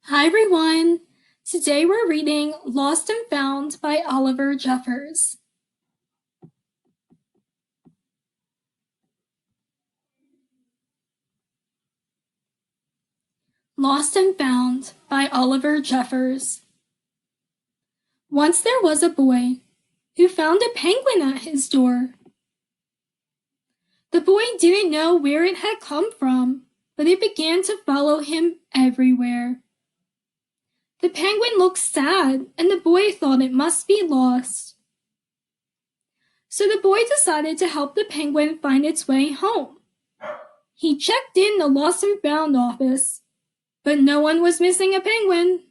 Hi everyone! Today we're reading Lost and Found by Oliver Jeffers. Lost and Found by Oliver Jeffers. Once there was a boy who found a penguin at his door. The boy didn't know where it had come from, but it began to follow him everywhere. The penguin looked sad, and the boy thought it must be lost. So the boy decided to help the penguin find its way home. He checked in the Lost and Found office, but no one was missing a penguin.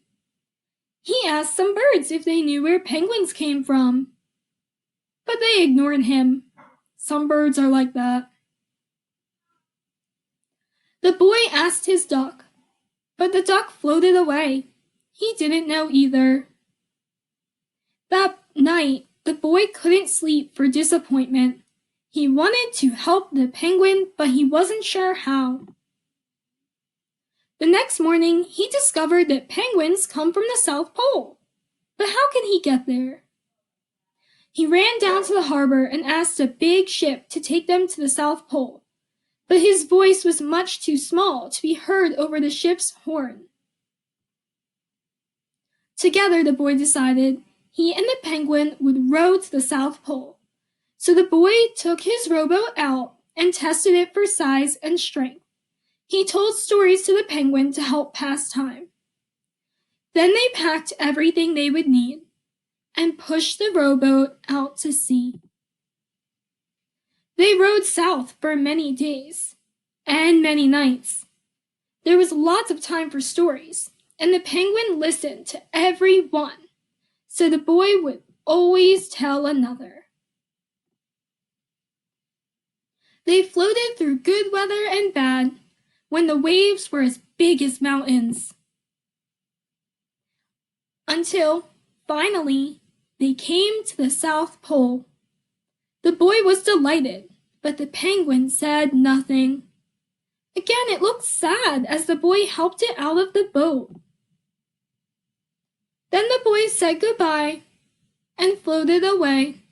He asked some birds if they knew where penguins came from, but they ignored him. Some birds are like that. The boy asked his duck, but the duck floated away. He didn't know either. That night, the boy couldn't sleep for disappointment. He wanted to help the penguin, but he wasn't sure how. The next morning, he discovered that penguins come from the South Pole. But how can he get there? He ran down to the harbor and asked a big ship to take them to the South Pole, but his voice was much too small to be heard over the ship's horn. Together, the boy decided he and the penguin would row to the South Pole. So the boy took his rowboat out and tested it for size and strength. He told stories to the penguin to help pass time. Then they packed everything they would need and pushed the rowboat out to sea. They rowed south for many days and many nights. There was lots of time for stories, and the penguin listened to every one, so the boy would always tell another. They floated through good weather and bad, when the waves were as big as mountains. Until, finally, they came to the South Pole. The boy was delighted, but the penguin said nothing. Again, it looked sad as the boy helped it out of the boat. Then the boy said goodbye and floated away.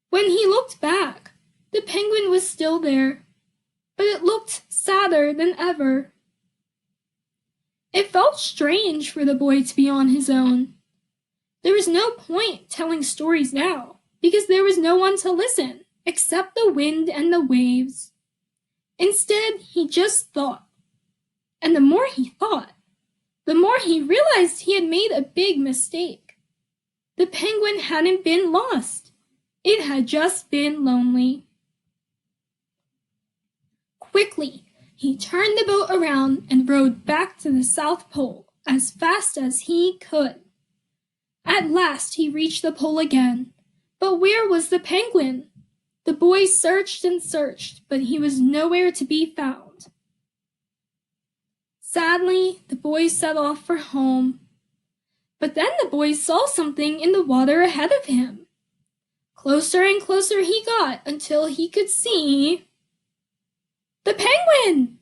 When he looked back, the penguin was still there, but it looked sadder than ever. It felt strange for the boy to be on his own. There was no point telling stories now, because there was no one to listen except the wind and the waves. Instead, he just thought. And the more he thought, the more he realized he had made a big mistake. The penguin hadn't been lost. It had just been lonely. Quickly, he turned the boat around and rowed back to the South Pole as fast as he could. At last he reached the pole again, but where was the penguin? The boy searched and searched, but he was nowhere to be found. Sadly, the boy set off for home. But then the boy saw something in the water ahead of him. Closer and closer he got until he could see the penguin!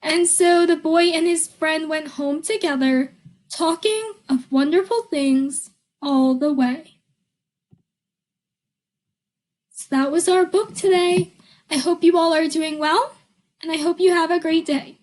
And so the boy and his friend went home together, talking of wonderful things all the way. So that was our book today. I hope you all are doing well, and I hope you have a great day.